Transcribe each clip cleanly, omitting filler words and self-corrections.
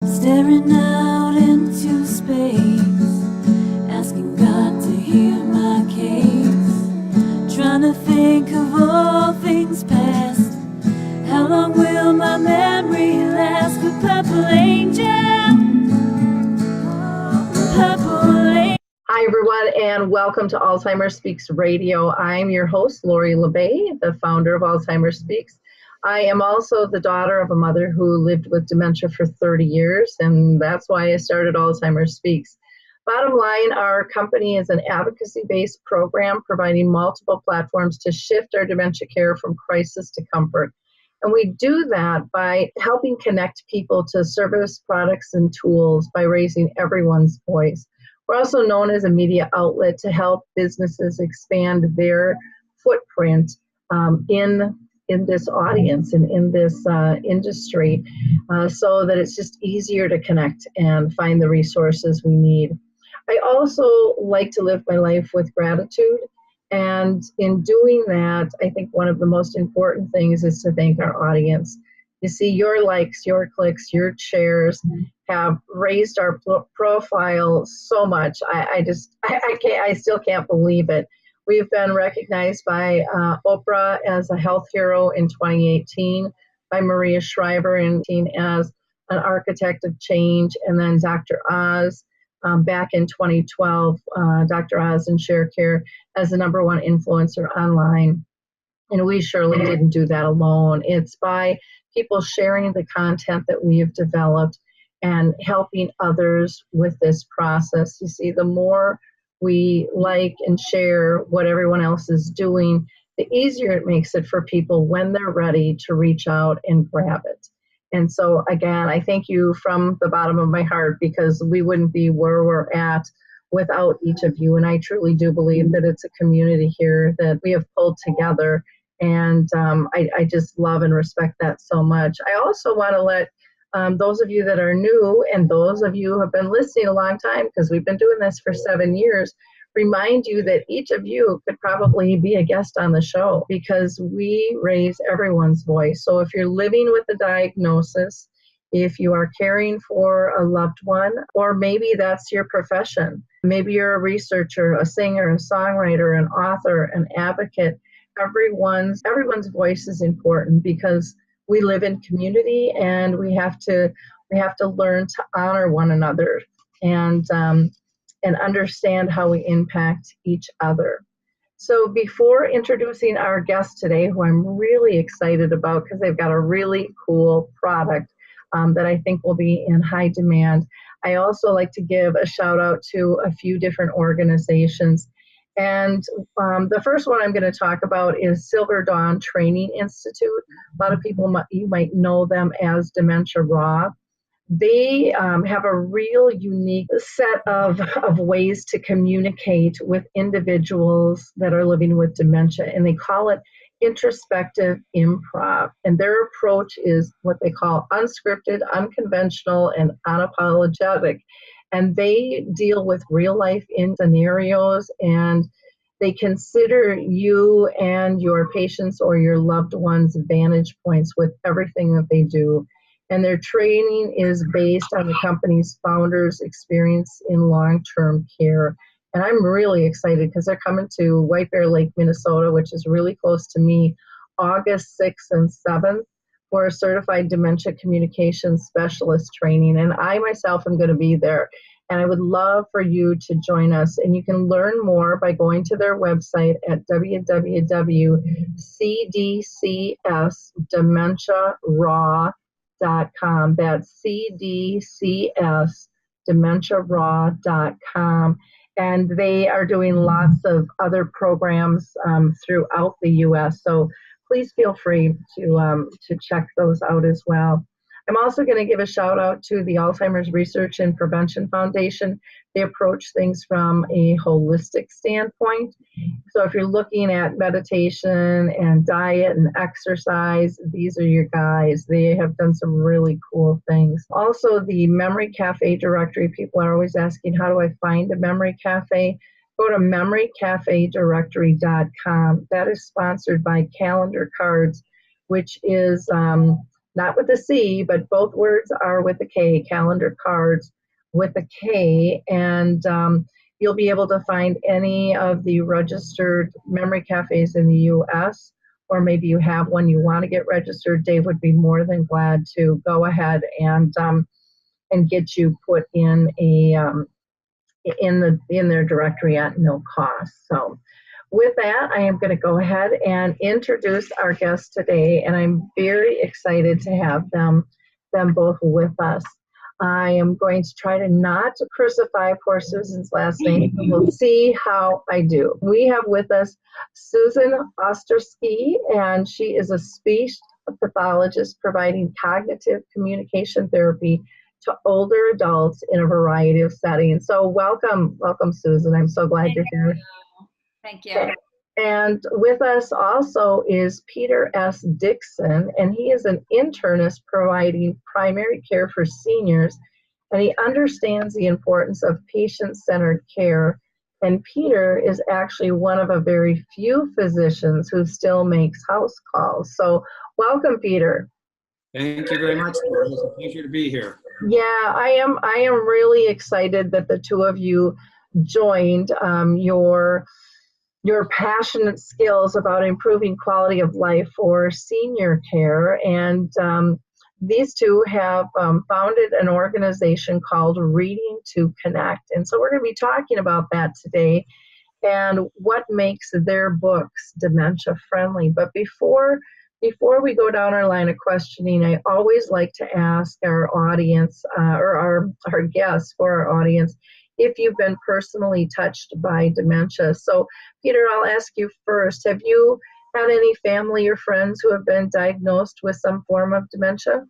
Staring out into space, asking God to hear my case, trying to think of all things past. How long will my memory last? But purple angel, purple angel. Hi, everyone, and welcome to Alzheimer Speaks Radio. I'm your host, Lori LeBay, the founder of Alzheimer Speaks. I am also the daughter of a mother who lived with dementia for 30 years, and that's why I started Alzheimer Speaks. Bottom line, our company is an advocacy-based program providing multiple platforms to shift our dementia care from crisis to comfort. And we do that by helping connect people to service, products, and tools by raising everyone's voice. We're also known as a media outlet to help businesses expand their footprint in this audience and in this industry so that it's just easier to connect and find the resources we need. I also like to live my life with gratitude. And in doing that, I think one of the most important things is to thank our audience. You see, your likes, your clicks, your shares have raised our profile so much. I still can't believe it. We've been recognized by Oprah as a health hero in 2018, by Maria Shriver as an architect of change, and then Dr. Oz back in 2012, Dr. Oz and ShareCare as the #1 influencer online. And we surely didn't do that alone. It's by people sharing the content that we have developed and helping others with this process. You see, the more we like and share what everyone else is doing, the easier it makes it for people when they're ready to reach out and grab it. And so, again, I thank you from the bottom of my heart, because we wouldn't be where we're at without each of you. And I truly do believe that it's a community here that we have pulled together. And I just love and respect that so much. I also want to let those of you that are new and those of you who have been listening a long time, because we've been doing this for 7 years, remind you that each of you could probably be a guest on the show, because we raise everyone's voice. So if you're living with a diagnosis, if you are caring for a loved one, or maybe that's your profession, maybe you're a researcher, a singer, a songwriter, an author, an advocate, everyone's voice is important, because we live in community and we have to learn to honor one another and understand how we impact each other. So before introducing our guest today, who I'm really excited about because they've got a really cool product that I think will be in high demand, I also like to give a shout out to a few different organizations. And the first one I'm going to talk about is Silver Dawn Training Institute. A lot of people, you might know them as Dementia Raw. They have a real unique set of ways to communicate with individuals that are living with dementia, and they call it introspective improv. And their approach is what they call unscripted, unconventional, and unapologetic. And they deal with real life in scenarios, and they consider you and your patients or your loved ones' vantage points with everything that they do. And their training is based on the company's founders' experience in long-term care. And I'm really excited because they're coming to White Bear Lake, Minnesota, which is really close to me, August 6th and 7th for a certified dementia communications specialist training. And I myself am going to be there. And I would love for you to join us. And you can learn more by going to their website at www.cdcsdementiaraw.com. That's cdcsdementiaraw.com. And they are doing lots of other programs throughout the U.S. So please feel free to check those out as well. I'm also going to give a shout out to the Alzheimer's Research and Prevention Foundation. They approach things from a holistic standpoint. So if you're looking at meditation and diet and exercise, these are your guys. They have done some really cool things. Also, the Memory Cafe directory. People are always asking, how do I find a Memory Cafe? Go to memorycafedirectory.com. That is sponsored by Calendar Cards, which is not with a C, but both words are with a K, calendar cards with a K. And you'll be able to find any of the registered memory cafes in the U.S., or maybe you have one you want to get registered. Dave would be more than glad to go ahead and get you put in in their directory at no cost. So with that, I am going to go ahead and introduce our guests today, and I'm very excited to have them both with us. I am going to try to not crucify poor Susan's last name. We'll see how I do. We have with us Susan Ostrowski, and she is a speech pathologist providing cognitive communication therapy to older adults in a variety of settings. So welcome, Susan. I'm so glad you're here. Thank you. And with us also is Peter S. Dixon, and he is an internist providing primary care for seniors, and he understands the importance of patient-centered care. And Peter is actually one of a very few physicians who still makes house calls. So welcome, Peter. Thank you very much, Laura. It's a pleasure to be here. Yeah, I am really excited that the two of you joined. Your passionate skills about improving quality of life for senior care. And these two have founded an organization called Reading2Connect. And so we're going to be talking about that today and what makes their books dementia-friendly. But before we go down our line of questioning, I always like to ask our audience, or our guests for our audience, if you've been personally touched by dementia. So, Peter, I'll ask you first. Have you had any family or friends who have been diagnosed with some form of dementia?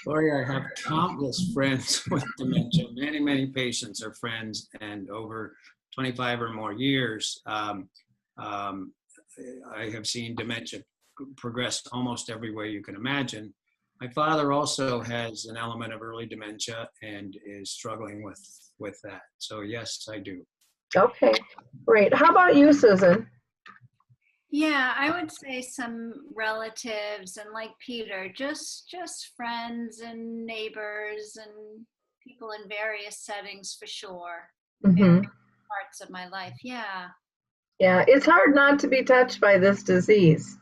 Lori, I have countless friends with dementia. Many, many patients are friends, and over 25 or more years, I have seen dementia progress almost every way you can imagine. My father also has an element of early dementia and is struggling with that. So yes, I do. Okay, great. How about you, Susan? Yeah, I would say some relatives and like Peter, just friends and neighbors and people in various settings for sure. Various parts of my life. Yeah. Yeah, it's hard not to be touched by this disease.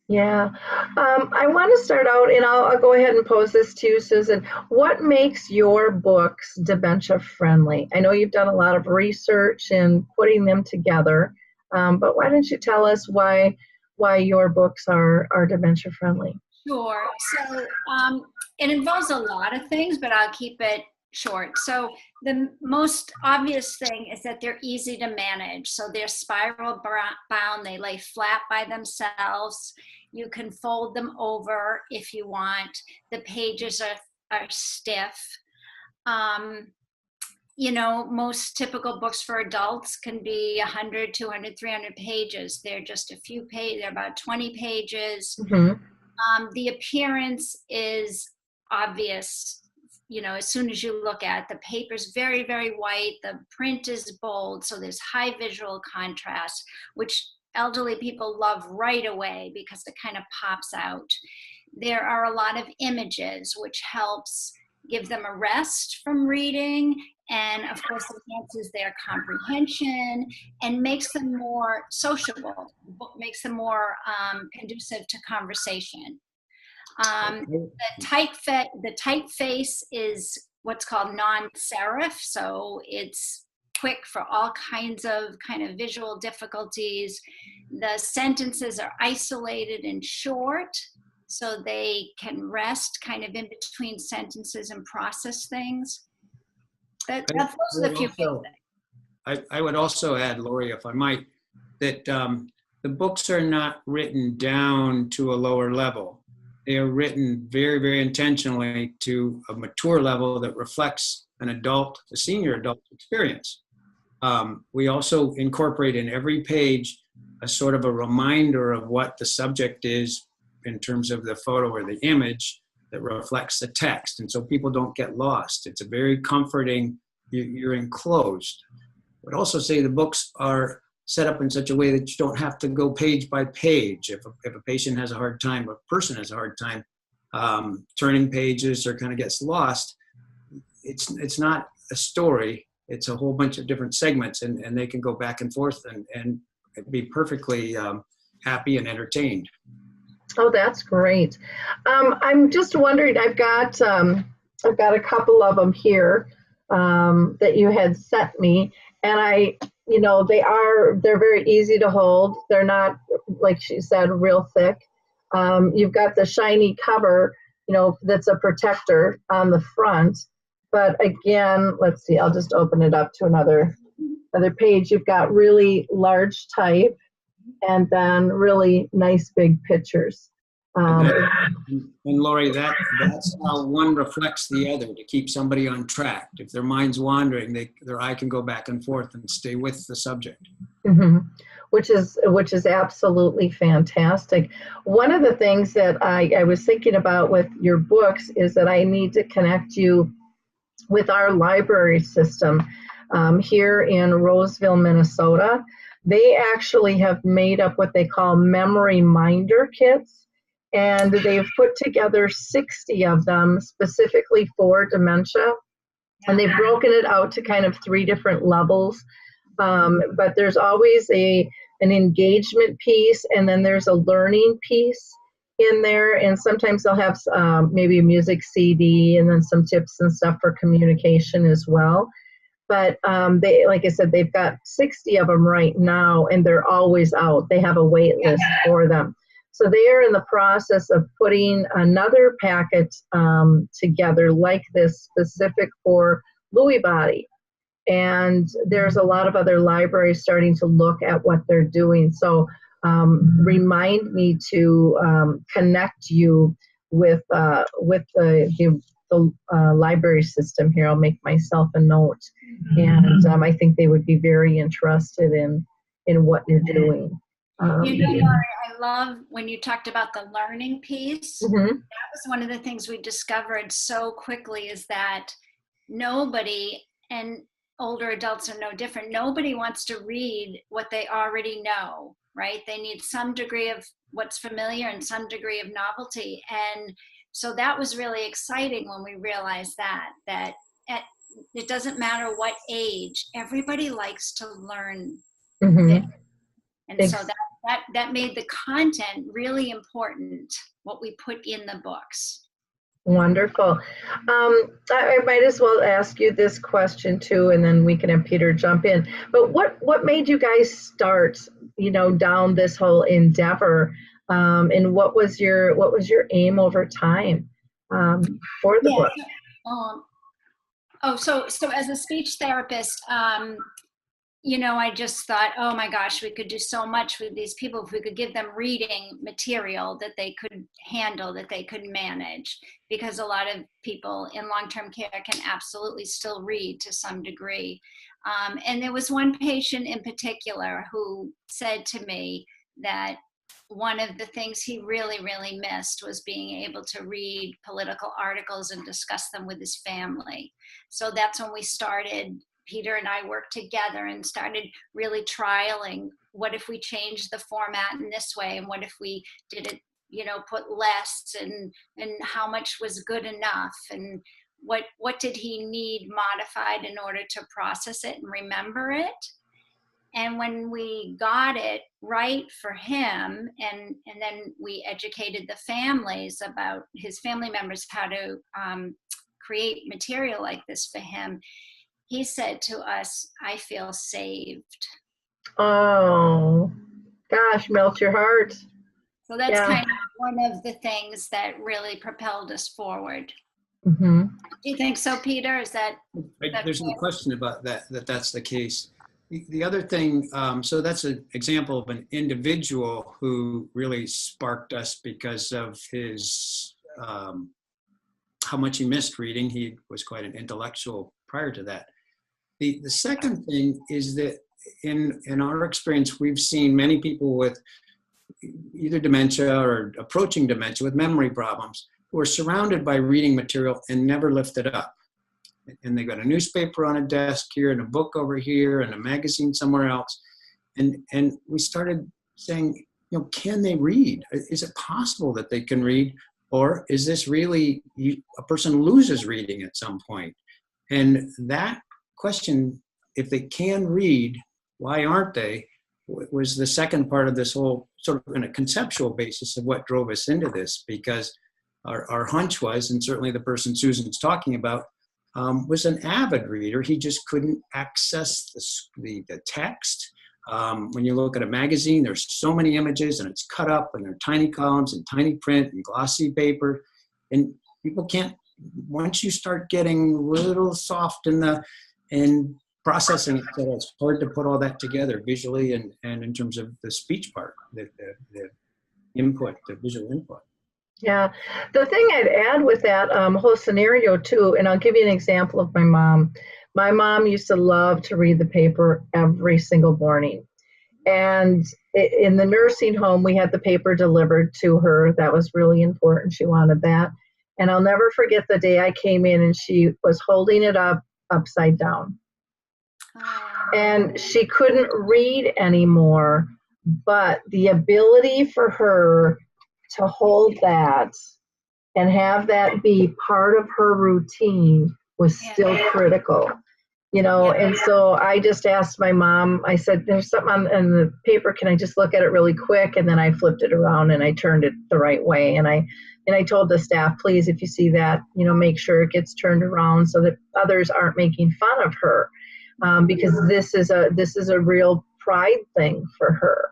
Yeah. I want to start out, and I'll go ahead and pose this to you, Susan. What makes your books dementia-friendly? I know you've done a lot of research in putting them together, but why don't you tell us why your books are dementia-friendly? Sure. So it involves a lot of things, but I'll keep it short. So the most obvious thing is that they're easy to manage. So they're spiral bound, they lay flat by themselves. You can fold them over if you want. The pages are stiff. You know, most typical books for adults can be 100, 200, 300 pages. They're just a few pages, they're about 20 pages. The appearance is obvious. You know, as soon as you look at it, the paper's very, very white, the print is bold, so there's high visual contrast, which elderly people love right away because it kind of pops out. There are a lot of images, which helps give them a rest from reading, and of course enhances their comprehension and makes them more sociable, makes them more conducive to conversation. The typeface is what's called non-serif, so it's quick for all kinds of visual difficulties. The sentences are isolated and short, so they can rest kind of in between sentences and process things. Those are the few things. I would also add, Lori, if I might, that the books are not written down to a lower level. They are written very, very intentionally to a mature level that reflects a senior adult experience. We also incorporate in every page a sort of a reminder of what the subject is in terms of the photo or the image that reflects the text. And so people don't get lost. It's a very comforting, you're enclosed. I would also say the books are set up in such a way that you don't have to go page by page. If a patient has a hard time, or a person has a hard time turning pages or kind of gets lost, it's not a story. It's a whole bunch of different segments, and they can go back and forth and be perfectly happy and entertained. Oh, that's great. I'm just wondering, I've got a couple of them here that you had sent me, and they're very easy to hold. They're not, like she said, real thick. You've got the shiny cover, that's a protector on the front. But again, let's see, I'll just open it up to another page. You've got really large type, and then really nice big pictures. And Lori, that's how one reflects the other to keep somebody on track. If their mind's wandering, their eye can go back and forth and stay with the subject. Mm-hmm. Which is absolutely fantastic. One of the things that I was thinking about with your books is that I need to connect you with our library system here in Roseville, Minnesota. They actually have made up what they call memory minder kits, and they've put together 60 of them specifically for dementia, and they've broken it out to kind of 3 different levels. But there's always an engagement piece, and then there's a learning piece in there, and sometimes they'll have maybe a music CD and then some tips and stuff for communication as well. But they, like I said, they've got 60 of them right now, and they're always out. They have a wait list for them. So they are in the process of putting another packet together like this, specific for Lewy body. And there's a lot of other libraries starting to look at what they're doing. So remind me to connect you with the library system here. I'll make myself a note, and I think they would be very interested in what you're doing. Lori, I love when you talked about the learning piece. Mm-hmm. That was one of the things we discovered so quickly, is that nobody, and older adults are no different, nobody wants to read what they already know, right? They need some degree of what's familiar and some degree of novelty. And so that was really exciting when we realized that it doesn't matter what age, everybody likes to learn. Mm-hmm. And so that made the content really important, what we put in the books. Wonderful. I might as well ask you this question too, and then we can have Peter jump in. But what made you guys start, down this whole endeavor, and what was your aim over time for the book? So as a speech therapist, I just thought, oh my gosh, we could do so much with these people if we could give them reading material that they could handle, that they could manage, because a lot of people in long-term care can absolutely still read to some degree. And there was one patient in particular who said to me that one of the things he really, really missed was being able to read political articles and discuss them with his family. So that's when we started. Peter and I worked together and started really trialing, what if we changed the format in this way, and what if we did it, put less, and how much was good enough, and what did he need modified in order to process it and remember it. And when we got it right for him, and then we educated the families about, his family members, how to create material like this for him, he said to us, I feel saved. Oh, gosh, melt your heart. So that's kind of one of the things that really propelled us forward. Mm-hmm. Do you think so, Peter? Is that there's no question about that's the case. The other thing, so that's an example of an individual who really sparked us because of his, how much he missed reading. He was quite an intellectual prior to that. The second thing is that in our experience, we've seen many people with either dementia or approaching dementia with memory problems who are surrounded by reading material and never lift it up. And they got a newspaper on a desk here and a book over here and a magazine somewhere else. And we started saying, can they read? Is it possible that they can read? Or is this really a person loses reading at some point? And that question, if they can read, why aren't they, was the second part of this whole sort of in a conceptual basis of what drove us into this, because our hunch was, and certainly the person Susan's talking about, was an avid reader. He just couldn't access the text. When you look at a magazine, there's so many images and it's cut up and there are tiny columns and tiny print and glossy paper. And people can't, once you start getting a little soft in processing it, so it's hard to put all that together visually and in terms of the speech part, the input, the visual input. Yeah, the thing I'd add with that whole scenario too, and I'll give you an example of my mom. My mom used to love to read the paper every single morning. And in the nursing home, we had the paper delivered to her. That was really important. She wanted that. And I'll never forget the day I came in and she was holding it up upside down. And she couldn't read anymore, but the ability for her to hold that and have that be part of her routine was still critical, and so I just asked my mom, I said, there's something on the paper, can I just look at it really quick? And then I flipped it around and I turned it the right way. And I told the staff, please, if you see that, make sure it gets turned around so that others aren't making fun of her, because this is a real pride thing for her.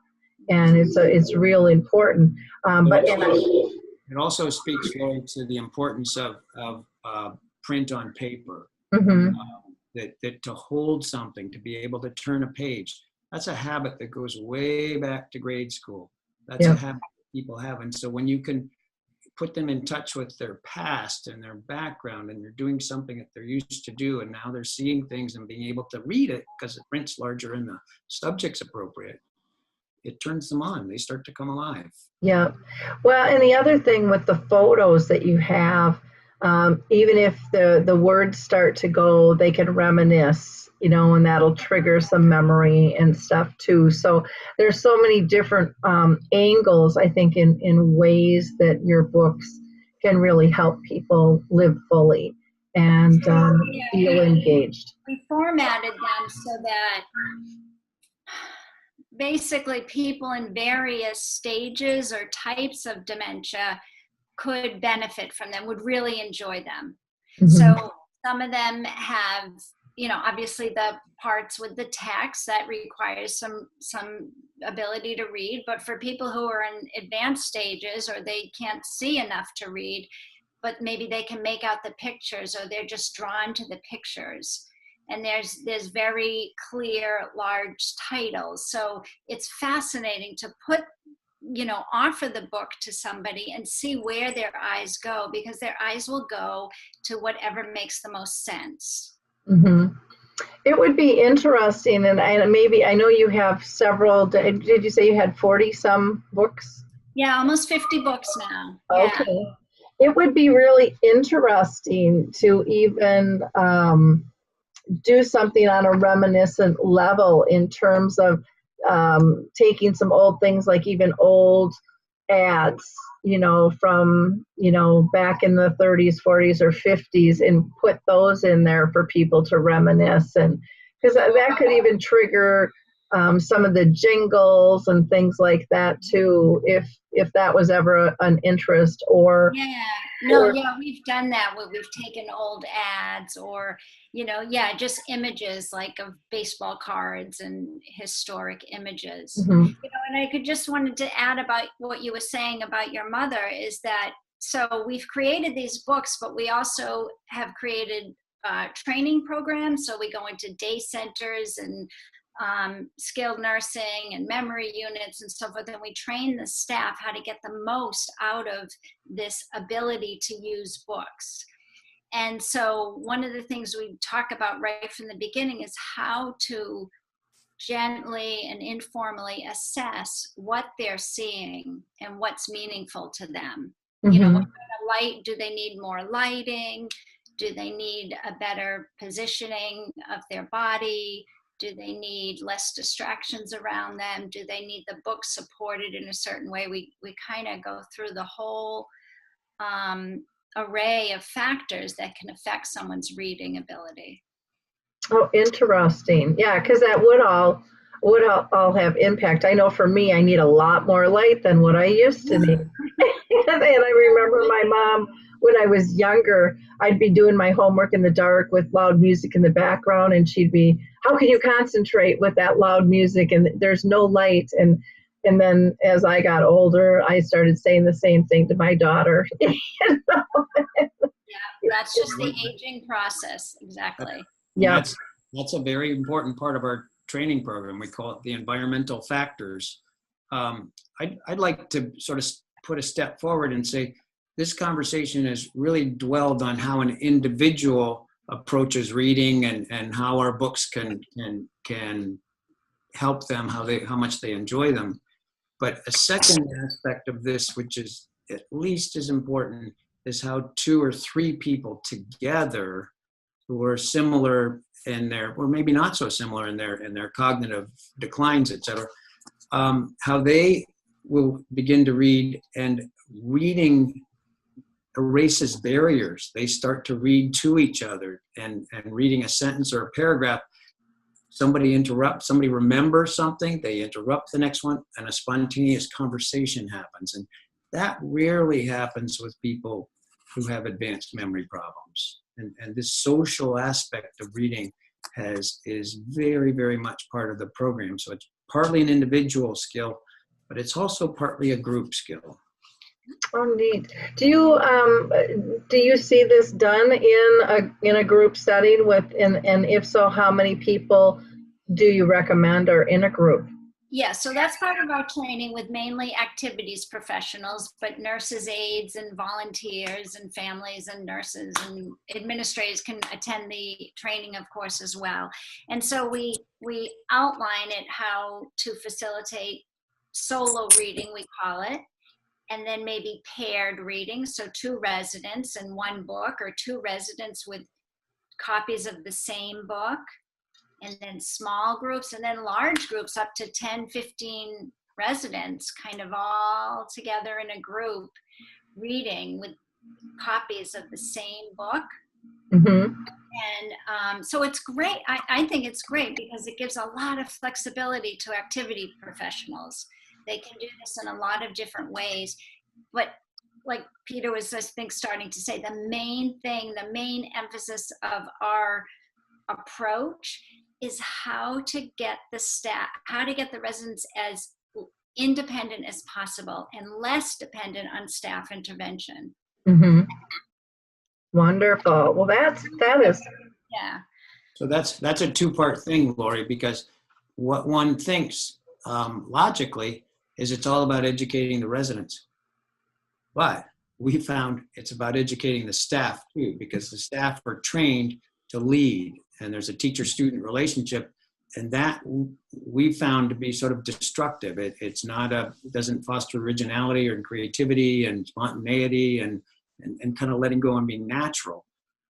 And it's real important. It also speaks, Lori, to the importance of print on paper. Mm-hmm. That to hold something, to be able to turn a page, that's a habit that goes way back to grade school. That's a habit people have. And so when you can put them in touch with their past and their background, and they're doing something that they're used to do, and now they're seeing things and being able to read it because the print's larger and the subject's appropriate, it turns them on. They start to come alive. Yeah. Well, and the other thing with the photos that you have, even if the words start to go, they can reminisce, and that'll trigger some memory and stuff too. So there's so many different angles, I think, in ways that your books can really help people live fully and feel engaged. We formatted them so that basically people in various stages or types of dementia could benefit from them, would really enjoy them. Mm-hmm. So some of them have, obviously the parts with the text that requires some ability to read, but for people who are in advanced stages or they can't see enough to read, but maybe they can make out the pictures or they're just drawn to the pictures. And there's very clear, large titles. So it's fascinating to offer the book to somebody and see where their eyes go, because their eyes will go to whatever makes the most sense. Mm-hmm. It would be interesting, and I know you have several. Did you say you had 40 some books? Yeah, almost 50 books now. Okay. Yeah. It would be really interesting to even do something on a reminiscent level in terms of taking some old things, like even old ads, from, back in the 30s, 40s, or 50s, and put those in there for people to reminisce. And because that could even trigger some of the jingles and things like that too, if that was ever an interest. Or we've done that where we've taken old ads or just images like of baseball cards and historic images. Mm-hmm. And I just wanted to add about what you were saying about your mother is that, so we've created these books, but we also have created training programs. So we go into day centers and skilled nursing and memory units and so forth, and we train the staff how to get the most out of this ability to use books. And so one of the things we talk about right from the beginning is how to gently and informally assess what they're seeing and what's meaningful to them. Mm-hmm. What kind of light, do they need more lighting? Do they need a better positioning of their body? Do they need less distractions around them? Do they need the book supported in a certain way? We kind of go through the whole array of factors that can affect someone's reading ability. Oh, interesting. Yeah, because that would all have impact. I know for me, I need a lot more light than what I used to need. And I remember my mom, when I was younger, I'd be doing my homework in the dark with loud music in the background, and she'd be, "How can you concentrate with that loud music? And there's no light." And then as I got older, I started saying the same thing to my daughter. You know? Yeah, that's just the aging process. Exactly. Yeah. That's a very important part of our training program. We call it the environmental factors. I'd like to sort of put a step forward and say, this conversation has really dwelled on how an individual approaches reading and how our books can help them, how much they enjoy them. But a second aspect of this, which is at least as important, is how 2 or 3 people together who are similar in their, or maybe not so similar in their cognitive declines, et cetera, how they will begin to read, and reading erases barriers. They start to read to each other, and reading a sentence or a paragraph, somebody interrupts, somebody remembers something, they interrupt the next one, and a spontaneous conversation happens. And that rarely happens with people who have advanced memory problems. And this social aspect of reading is very, very much part of the program. So it's partly an individual skill, but it's also partly a group skill. Oh, neat. Do you see this done in a group setting and if so, how many people do you recommend are in a group? Yeah, so that's part of our training with mainly activities professionals, but nurses, aides, and volunteers, and families, and nurses, and administrators can attend the training, of course, as well. And so we outline it how to facilitate solo reading, we call it, and then maybe paired reading, so 2 residents and 1 book, or 2 residents with copies of the same book, and then small groups, and then large groups up to 10, 15 residents, kind of all together in a group, reading with copies of the same book. Mm-hmm. And so it's great. I think it's great because it gives a lot of flexibility to activity professionals. They can do this in a lot of different ways. But like Peter was, I think, starting to say, the main emphasis of our approach is how to get the staff, how to get the residents as independent as possible and less dependent on staff intervention. Mm-hmm. Wonderful. Well, that is. Yeah. So that's a 2-part thing, Lori, because what one thinks logically is it's all about educating the residents. But we found it's about educating the staff too, because the staff are trained to lead, and there's a teacher-student relationship, and that we found to be sort of destructive. It doesn't foster originality or creativity and spontaneity and kind of letting go and being natural.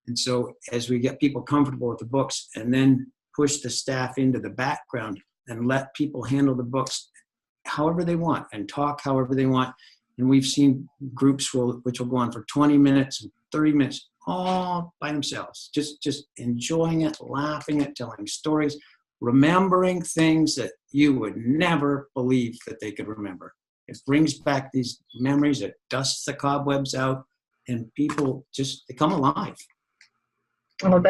And so as we get people comfortable with the books and then push the staff into the background and let people handle the books however they want and talk however they want. And we've seen groups which will go on for 20 minutes and 30 minutes all by themselves, just enjoying it, laughing at, telling stories, remembering things that you would never believe that they could remember. It brings back these memories, it dusts the cobwebs out, and people they come alive. Well,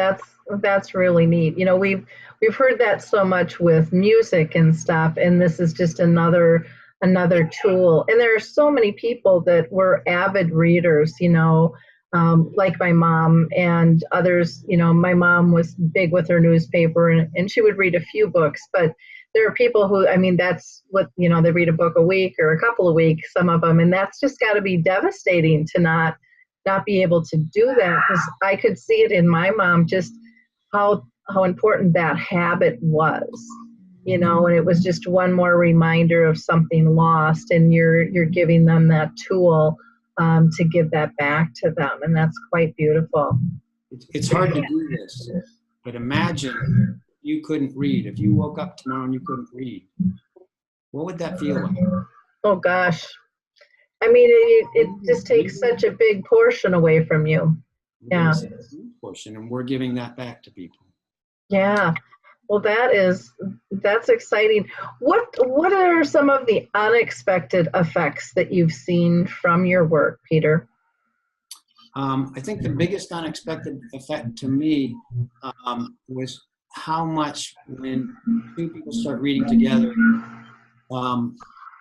that's really neat. You know, we've heard that so much with music and stuff, and this is just another tool. And there are so many people that were avid readers, you know, like my mom and others. You know, my mom was big with her newspaper, and she would read a few books, but there are people who, I mean, that's what, you know, they read a book a week or a couple of weeks, some of them, and that's just got to be devastating to not be able to do that, because I could see it in my mom, just how important that habit was, you know, and it was just one more reminder of something lost, and you're giving them that tool to give that back to them, and that's quite beautiful. It's hard to do this, but imagine you couldn't read, if you woke up tomorrow and you couldn't read, what would that feel like? Oh gosh. I mean, it just takes such a big portion away from you. Yeah. Portion, and we're giving that back to people. Yeah. Well, that's exciting. What are some of the unexpected effects that you've seen from your work, Peter? I think the biggest unexpected effect to me was how much when two people start reading together,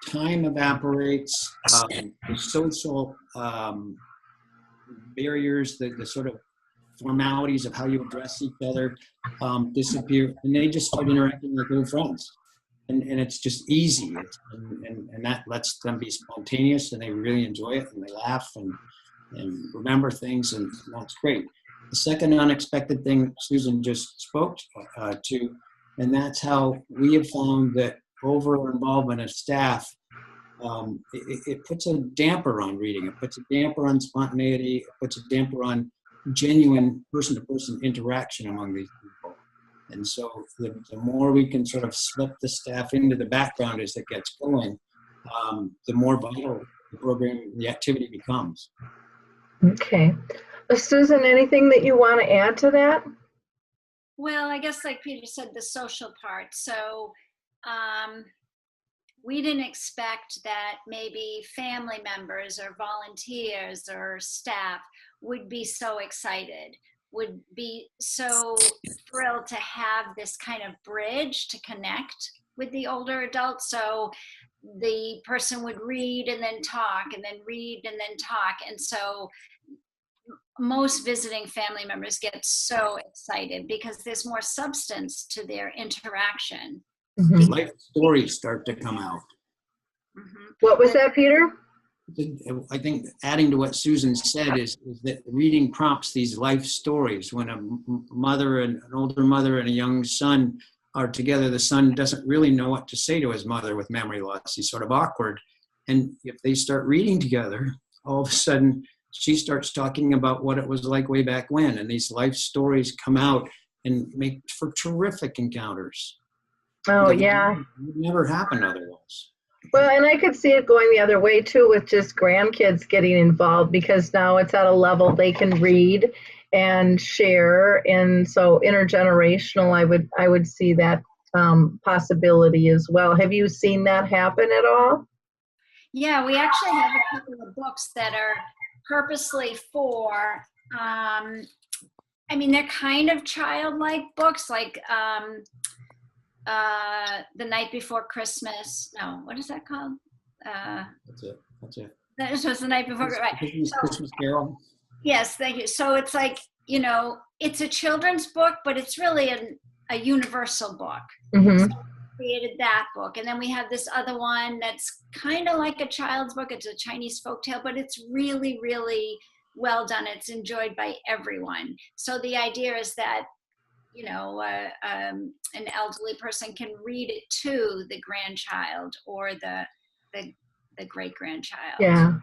time evaporates, the social barriers, the sort of formalities of how you address each other disappear, and they just start interacting like old friends. And it's just easy, and that lets them be spontaneous, and they really enjoy it, and they laugh and remember things, and that's great. The second unexpected thing Susan just spoke to, and that's how we have found that over involvement of staff, it puts a damper on reading. It puts a damper on spontaneity. It puts a damper on genuine person-to-person interaction among these people. And so the more we can sort of slip the staff into the background as it gets going, the more vital the program, the activity becomes. Okay. Susan, anything that you want to add to that? Well, I guess like Peter said, the social part. So we didn't expect that maybe family members or volunteers or staff would be so excited, would be so thrilled to have this kind of bridge to connect with the older adults. So the person would read and then talk, and then read and then talk. And so most visiting family members get so excited because there's more substance to their interaction. Mm-hmm. Life stories start to come out. Mm-hmm. What was that, Peter? I think adding to what Susan said is that reading prompts these life stories. When a mother and an older mother and a young son are together, the son doesn't really know what to say to his mother with memory loss. He's sort of awkward. And if they start reading together, all of a sudden she starts talking about what it was like way back when. And these life stories come out and make for terrific encounters. Oh, yeah. It would never happen otherwise. Well, and I could see it going the other way too, with just grandkids getting involved, because now it's at a level they can read and share, and so intergenerational, I would see that possibility as well. Have you seen that happen at all? Yeah, we actually have a couple of books that are purposely for, I mean, they're kind of childlike books, like The Night Before Christmas. No, what is that called? That's it. That was The Night Before Christmas. Right. Christmas Carol. Yes, thank you. So it's like, you know, it's a children's book, but it's really a universal book. Mm-hmm. So we created that book. And then we have this other one that's kind of like a child's book. It's a Chinese folktale, but it's really, really well done. It's enjoyed by everyone. So the idea is that, you know, an elderly person can read it to the grandchild or the great-grandchild. Yeah.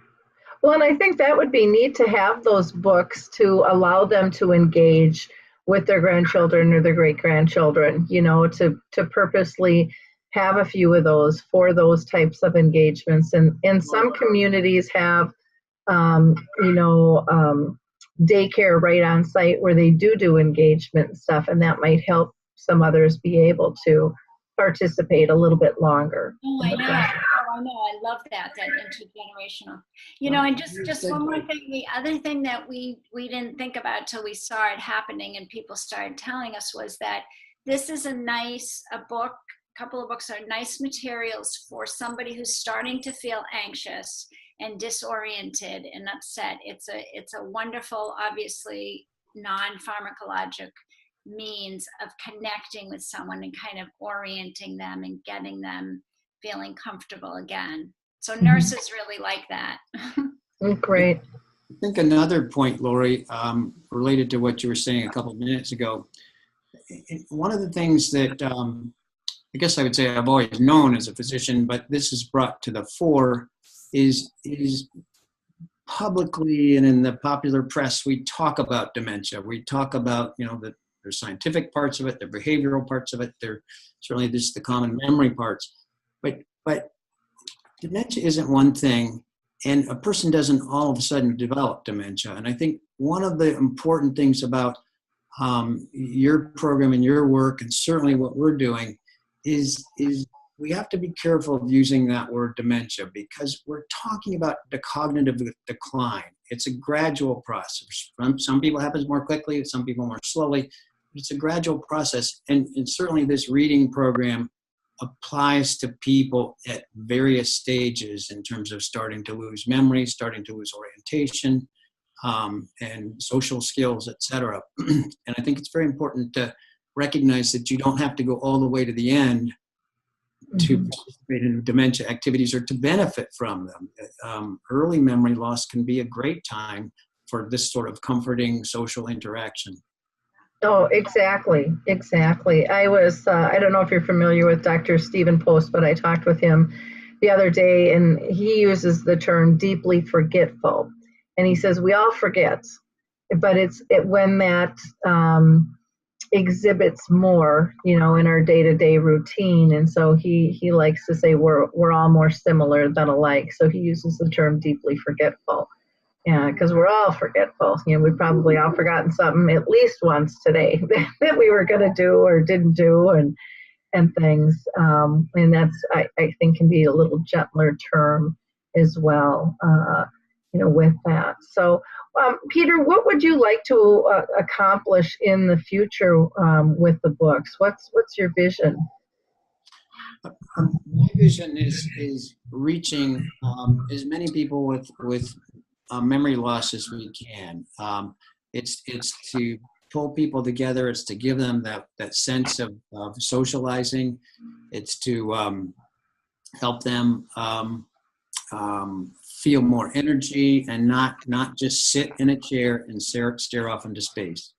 Well, and I think that would be neat to have those books to allow them to engage with their grandchildren or their great-grandchildren, you know, to purposely have a few of those for those types of engagements. And some communities have, daycare right on site where they do engagement and stuff, and that might help some others be able to participate a little bit longer. Oh, I know. I love that intergenerational. You know, and just one more thing. The other thing that we didn't think about till we saw it happening and people started telling us was that this is a couple of books are nice materials for somebody who's starting to feel anxious and disoriented and upset. It's a wonderful, obviously non-pharmacologic means of connecting with someone and kind of orienting them and getting them feeling comfortable again. So nurses really like that. Great. I think another point, Lori, related to what you were saying a couple of minutes ago, one of the things that I guess I would say I've always known as a physician, but this is brought to the fore, is publicly and in the popular press, we talk about dementia. We talk about, you know, the There's scientific parts of it, there are behavioral parts of it, there certainly just the common memory parts. But dementia isn't one thing, and a person doesn't all of a sudden develop dementia. And I think one of the important things about your program and your work, and certainly what we're doing, is we have to be careful of using that word dementia, because we're talking about the cognitive decline. It's a gradual process. Some people it happens more quickly, some people more slowly. It's a gradual process, and certainly this reading program applies to people at various stages in terms of starting to lose memory, starting to lose orientation, and social skills, etc. And I think it's very important to recognize that you don't have to go all the way to the end to participate in dementia activities or to benefit from them. Early memory loss can be a great time for this sort of comforting social interaction. Oh, exactly. I was, I don't know if you're familiar with Dr. Stephen Post, but I talked with him the other day, and he uses the term deeply forgetful. And he says, we all forget, but it's when that exhibits more, in our day-to-day routine. And so he likes to say we're all more similar than alike. So he uses the term deeply forgetful. Yeah, because we're all forgetful. We've probably all forgotten something at least once today that we were going to do or didn't do, and things. And that's, I think, can be a little gentler term as well, with that. So, Peter, what would you like to accomplish in the future with the books? What's your vision? My vision is reaching as many people with memory loss as we can. It's to pull people together. It's to give them that sense of socializing. It's to help them feel more energy and not just sit in a chair and stare off into space.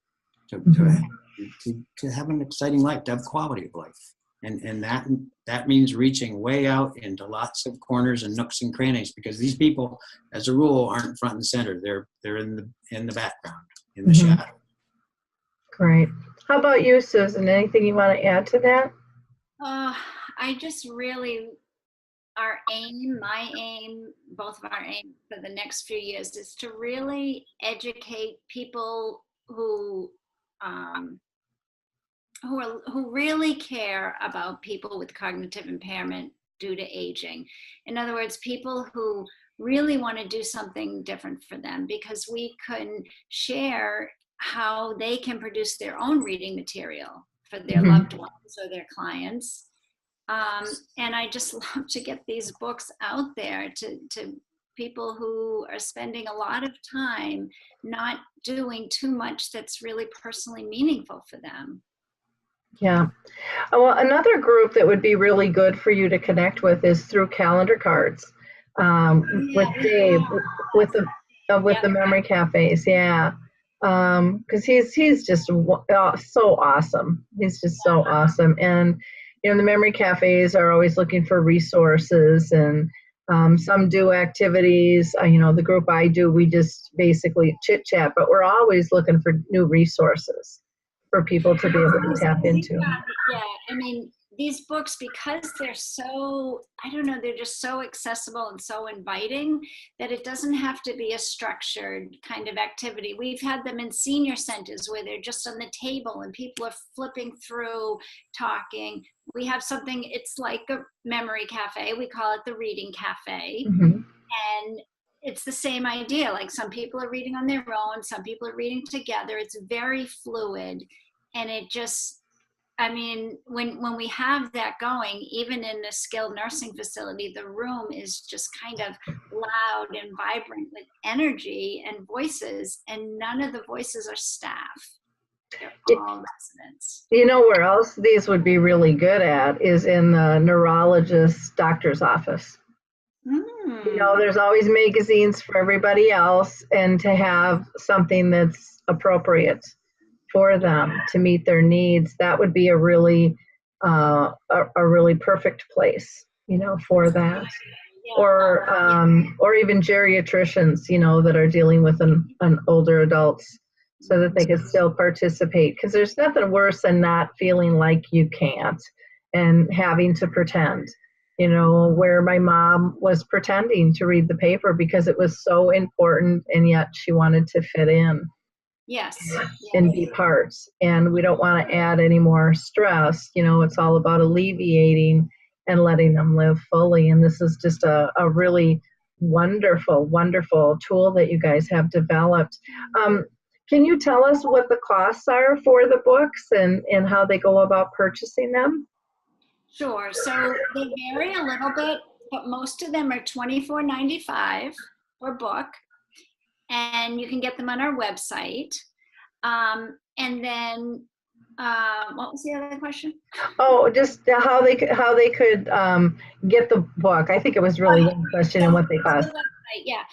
To have an exciting life, to have quality of life. And that means reaching way out into lots of corners and nooks and crannies, because these people, as a rule, aren't front and center. They're in the background, in the shadow. Great. How about you, Susan? Anything you want to add to that? I just really, my aim, both of our aim for the next few years is to really educate people who really care about people with cognitive impairment due to aging. In other words, people who really want to do something different for them, because we can share how they can produce their own reading material for their loved ones or their clients. And I just love to get these books out there to people who are spending a lot of time not doing too much that's really personally meaningful for them. Yeah. Well, another group that would be really good for you to connect with is through calendar cards with Dave, with the memory cafes. Yeah. Because he's just so awesome. He's just so awesome. And, the memory cafes are always looking for resources, and some do activities. The group I do, we just basically chit chat, but we're always looking for new resources for people to be able to tap into. Yeah, I mean, these books, because they're so, they're just so accessible and so inviting that it doesn't have to be a structured kind of activity. We've had them in senior centers where they're just on the table and people are flipping through, talking. We have something, it's like a memory cafe. We call it the Reading Cafe. And it's the same idea. Like, some people are reading on their own, some people are reading together. It's very fluid. And it just, when we have that going, even in a skilled nursing facility, the room is just kind of loud and vibrant with energy and voices, and none of the voices are staff. They're all residents. Where else these would be really good at is in the neurologist's doctor's office. There's always magazines for everybody else, and to have something that's appropriate for them to meet their needs, that would be a really perfect place, for that. Yeah. Or even geriatricians, that are dealing with an older adults so that they could still participate. Because there's nothing worse than not feeling like you can't and having to pretend. You know, where my mom was pretending to read the paper because it was so important, and yet she wanted to fit in Yes. and be parts. And we don't want to add any more stress. You know, it's all about alleviating and letting them live fully. And this is just a really wonderful, wonderful tool that you guys have developed. Can you tell us what the costs are for the books and how they go about purchasing them? Sure. So they vary a little bit, but most of them are $24.95 per book, and you can get them on our website. And then, what was the other question? Oh, just how they could get the book. I think it was really one question, and what they cost. Yeah.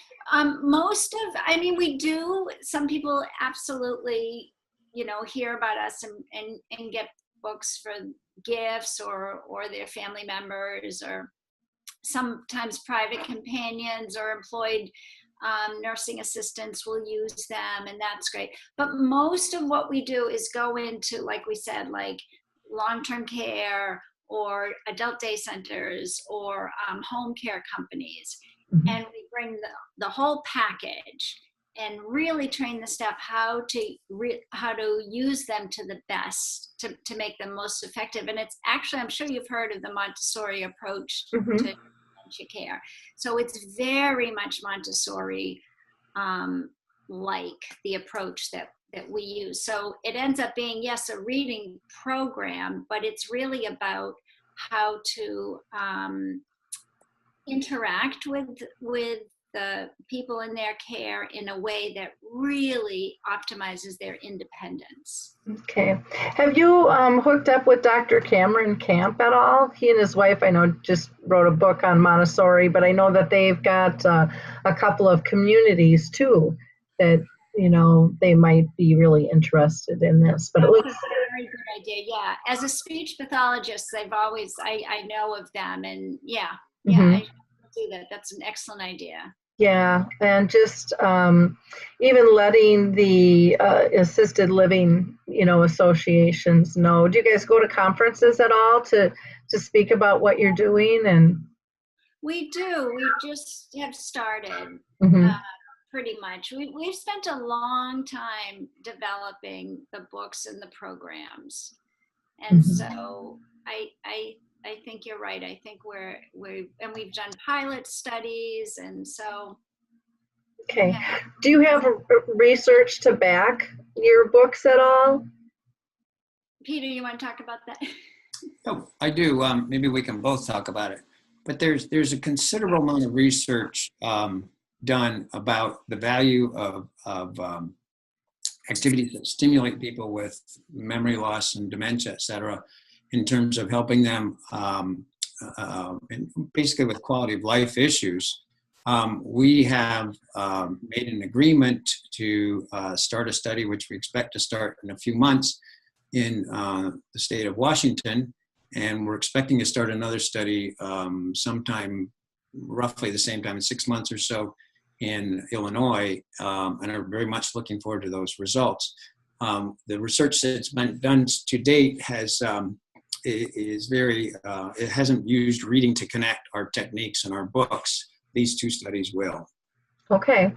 Most of, I mean, we do. Some people absolutely, you know, hear about us and get books for gifts or their family members, or sometimes private companions or employed nursing assistants will use them, and that's great. But most of what we do is go into, like we said, like long-term care or adult day centers or home care companies. Mm-hmm. And we bring the whole package and really train the staff how to use them to the best to make them most effective. And it's actually, I'm sure you've heard of the Montessori approach Mm-hmm. to dementia care. So it's very much Montessori like the approach that we use. So it ends up being, yes, a reading program, but it's really about how to interact with the people in their care in a way that really optimizes their independence. Okay. Have you hooked up with Dr. Cameron Camp at all? He and his wife, I know, just wrote a book on Montessori, but I know that they've got a couple of communities too that, you know, they might be really interested in this. But it looks very good idea. Yeah, as a speech pathologist, they've always I know of them, and yeah, Mm-hmm. I do that. That's an excellent idea. Yeah, and just even letting the assisted living, you know, associations know. Do you guys go to conferences at all to speak about what you're doing? And we do. We just have started. mm-hmm. Pretty much. We've spent a long time developing the books and the programs, and Mm-hmm. so I think you're right. I think we've done pilot studies, and so. Okay. Yeah. Do you have research to back your books at all? Peter, you want to talk about that? Oh, I do. Maybe we can both talk about it. But there's a considerable amount of research done about the value of activities that stimulate people with memory loss and dementia, et cetera, in terms of helping them and basically with quality of life issues. We have made an agreement to start a study, which we expect to start in a few months in the state of Washington. And we're expecting to start another study sometime roughly the same time in 6 months or so in Illinois, and are very much looking forward to those results. The research that's been done to date is very, it hasn't used Reading2Connect, our techniques in our books. These two studies will. Okay,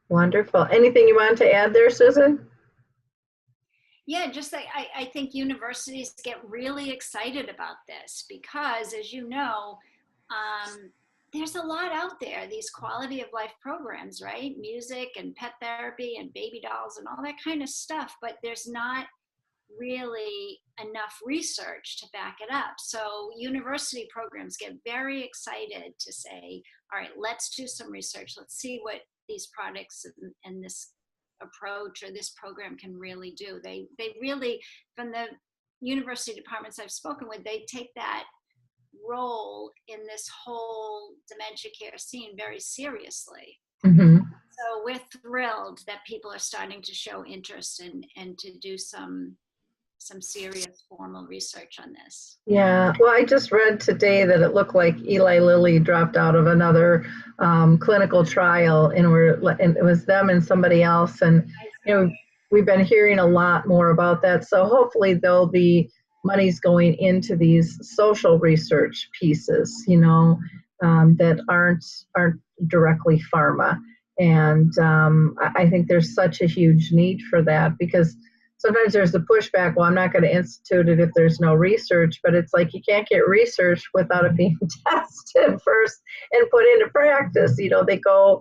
wonderful. Anything you wanted to add there, Susan? Yeah, just like I think universities get really excited about this because, as you know, there's a lot out there, these quality of life programs, right? Music and pet therapy and baby dolls and all that kind of stuff, but there's not really enough research to back it up. So university programs get very excited to say, all right, let's do some research. Let's see what these products and this approach or this program can really do. They really, from the university departments I've spoken with, they take that role in this whole dementia care scene very seriously. Mm-hmm. So we're thrilled that people are starting to show interest and to do some serious formal research on this. Yeah, well, I just read today that it looked like Eli Lilly dropped out of another clinical trial, and it was them and somebody else, and you know, we've been hearing a lot more about that. So hopefully there'll be monies going into these social research pieces, that aren't directly pharma. And I think there's such a huge need for that, because sometimes there's the pushback, well, I'm not going to institute it if there's no research, but it's like you can't get research without it being tested first and put into practice. They go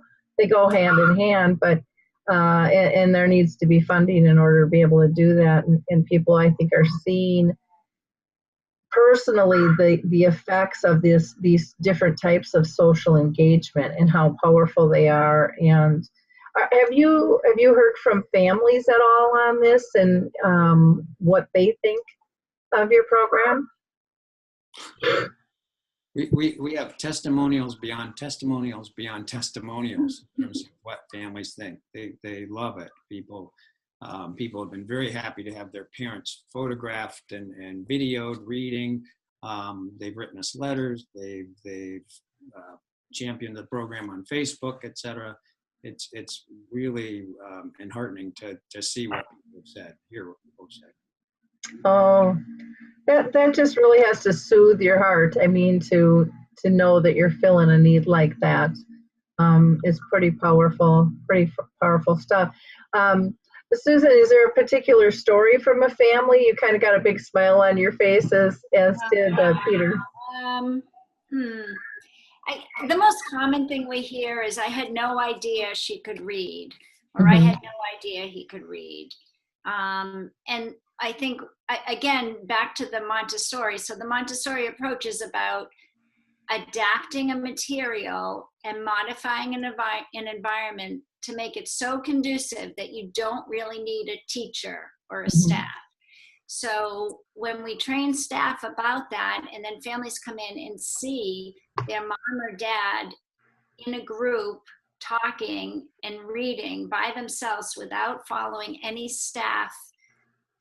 hand in hand, but and there needs to be funding in order to be able to do that. And people, I think, are seeing personally the effects of these different types of social engagement and how powerful they are. And have you heard from families at all on this and what they think of your program? We have testimonials beyond testimonials beyond testimonials in terms of what families think. They love it. People have been very happy to have their parents photographed and videoed reading. They've written us letters. They've championed the program on Facebook, etc. It's really enheartening to see what people have said, hear what people have said. Oh, that just really has to soothe your heart. I mean, to know that you're filling a need like that is pretty powerful stuff. Susan, is there a particular story from a family? You kind of got a big smile on your face, as did Peter. The most common thing we hear is, I had no idea she could read, or I had no idea he could read. And I think, again, back to the Montessori. So the Montessori approach is about adapting a material and modifying an environment to make it so conducive that you don't really need a teacher or a staff. So when we train staff about that, and then families come in and see their mom or dad in a group talking and reading by themselves without following any staff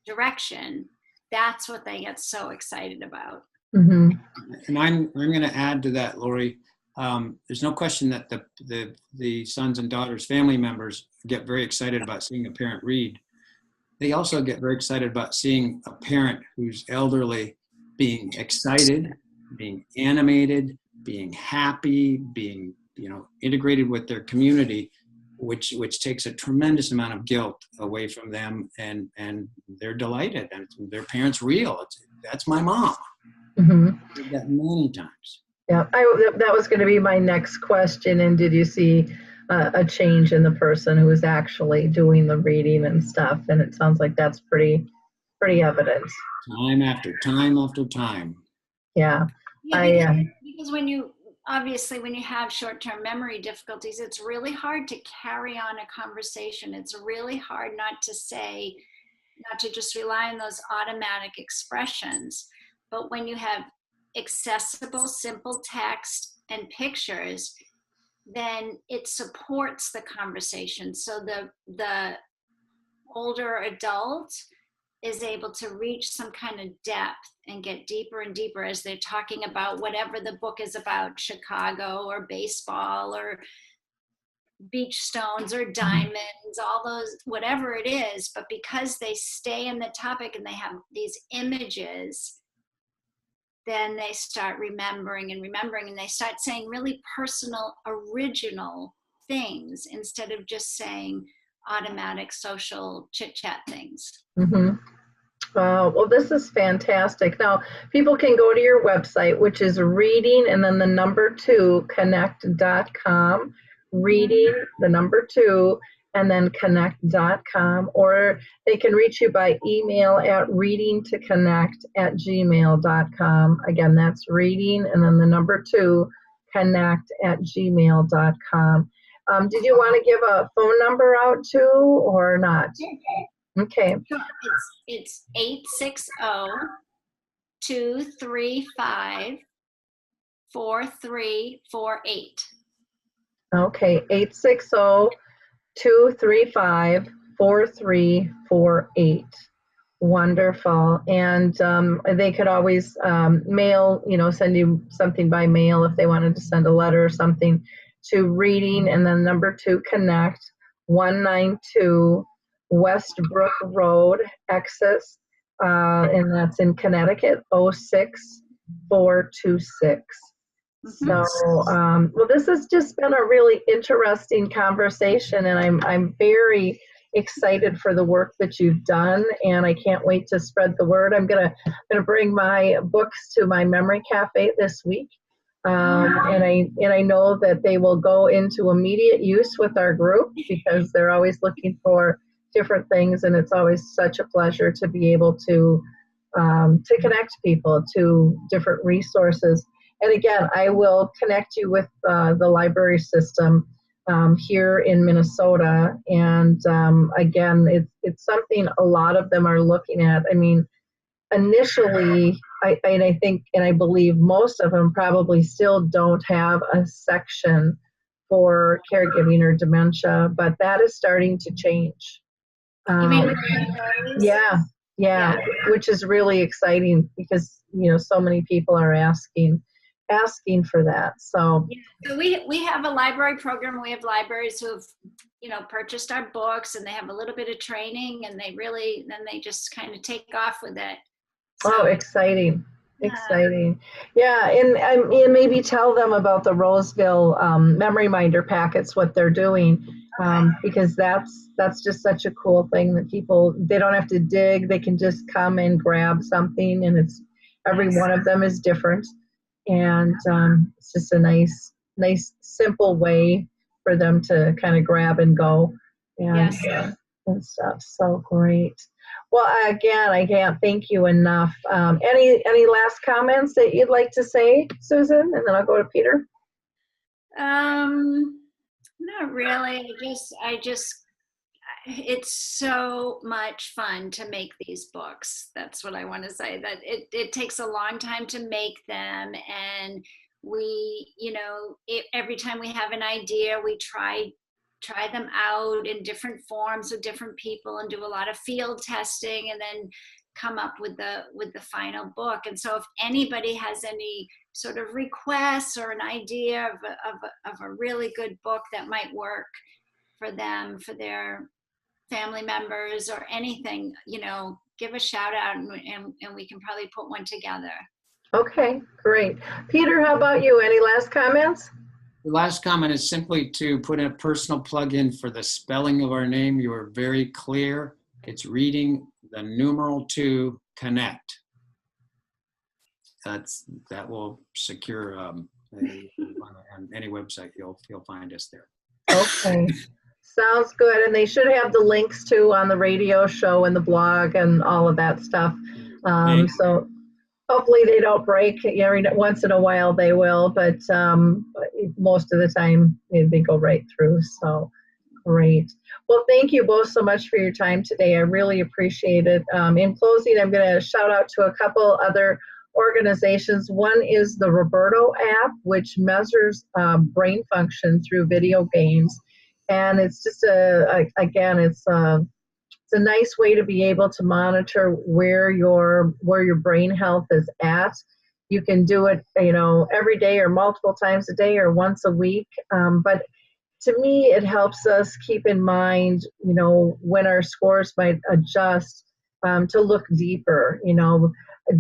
direction, that's what they get so excited about. And I'm going to add to that, Lori. There's no question that the sons and daughters, family members, get very excited about seeing a parent read. They also get very excited about seeing a parent who's elderly being excited, being animated, being happy, being integrated with their community, which takes a tremendous amount of guilt away from them, and they're delighted, and their parents real. That's my mom. I've heard that many times. Yeah, that was going to be my next question. And did you see a change in the person who was actually doing the reading and stuff? And it sounds like that's pretty evident. Time after time after time. Yeah. Because when you have short-term memory difficulties, it's really hard to carry on a conversation. It's really hard not to just rely on those automatic expressions. But when you have accessible, simple text and pictures, then it supports the conversation. So the older adult is able to reach some kind of depth and get deeper and deeper as they're talking about whatever the book is about, Chicago or baseball or beach stones or diamonds, all those, whatever it is. But because they stay in the topic and they have these images, then they start remembering, and they start saying really personal, original things instead of just saying automatic social chit-chat things. Well, this is fantastic. Now, people can go to your website, which is reading and then the number 2connect.com, reading the number 2 and then connect.com, or they can reach you by email at reading2connect@gmail.com. Again, that's reading and then the number 2 connect@gmail.com. Did you want to give a phone number out too, or not? Okay. It's 860-235-4348. Okay, 860-235-4348. Wonderful. And they could always mail, send you something by mail if they wanted to send a letter or something to reading and then number 2 connect 192 Westbrook Road, Essex, and that's in Connecticut, 06426. So, well, this has just been a really interesting conversation, and I'm very excited for the work that you've done, and I can't wait to spread the word. I'm gonna bring my books to my memory cafe this week, and I know that they will go into immediate use with our group because they're always looking for different things, and it's always such a pleasure to be able to connect people to different resources. And again, I will connect you with the library system here in Minnesota. And again, it's something a lot of them are looking at. I mean, initially, I think and I believe most of them probably still don't have a section for caregiving or dementia, but that is starting to change. You mean yeah, which is really exciting because so many people are asking for that. So we have a library program. We have libraries who have purchased our books, and they have a little bit of training, and then they just kind of take off with it. So, exciting. Yeah, and maybe tell them about the Roseville memory minder packets, what they're doing, because that's just such a cool thing that people, they don't have to dig, they can just come and grab something, and every one of them is different, and it's just a nice simple way for them to kind of grab and go and stuff. So great. Well, again, I can't thank you enough. Any last comments that you'd like to say, Susan? And then I'll go to Peter. Not really. It's so much fun to make these books. That's what I want to say, that it takes a long time to make them. And we, every time we have an idea, we try them out in different forms with different people and do a lot of field testing, and then come up with the final book. And so if anybody has any sort of requests or an idea of a really good book that might work for them, for their family members or anything, give a shout out, and we can probably put one together. Okay, great. Peter, how about you? Any last comments? The last comment is simply to put in a personal plug-in for the spelling of our name. You are very clear. It's Reading2Connect. That will secure on any website. You'll find us there. Okay, sounds good. And they should have the links too on the radio show and the blog and all of that stuff. So hopefully they don't break. Once in a while they will, but most of the time they go right through. So great. Well, thank you both so much for your time today. I really appreciate it. In closing, I'm going to shout out to a couple other organizations. One is the Roberto app, which measures brain function through video games. And it's just it's a nice way to be able to monitor where your brain health is at. You can do it, every day or multiple times a day or once a week. But to me, it helps us keep in mind, when our scores might adjust, to look deeper.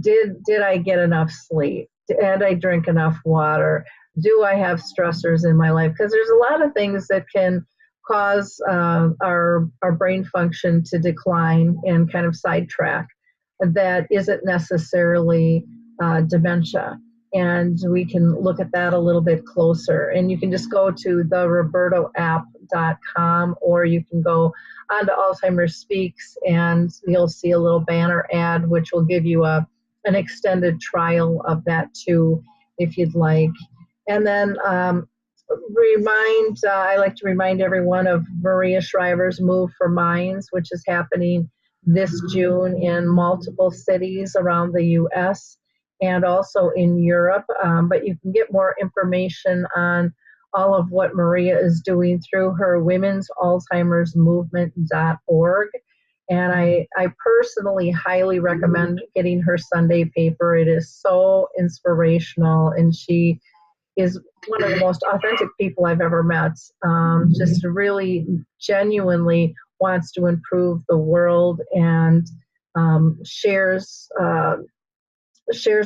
Did I get enough sleep? Did I drink enough water? Do I have stressors in my life? Because there's a lot of things that can cause our brain function to decline and kind of sidetrack that isn't necessarily dementia. And we can look at that a little bit closer. And you can just go to therobertoapp.com, or you can go onto Alzheimer's Speaks, and you'll see a little banner ad, which will give you an extended trial of that too, if you'd like. And then I like to remind everyone of Maria Shriver's Move for Minds, which is happening this June in multiple cities around the U.S. and also in Europe. But you can get more information on all of what Maria is doing through her women's Alzheimer's movement.org. And I personally highly recommend getting her Sunday paper. It is so inspirational, and she is one of the most authentic people I've ever met. Just really genuinely wants to improve the world and shares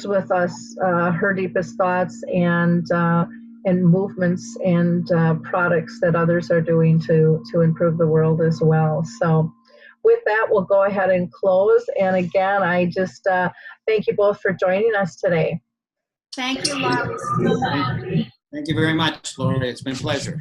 with us her deepest thoughts and movements and products that others are doing to improve the world as well. So with that, we'll go ahead and close. And again, I just thank you both for joining us today. Thank you, Laurie, so much. Thank you very much, Lori. It's been a pleasure.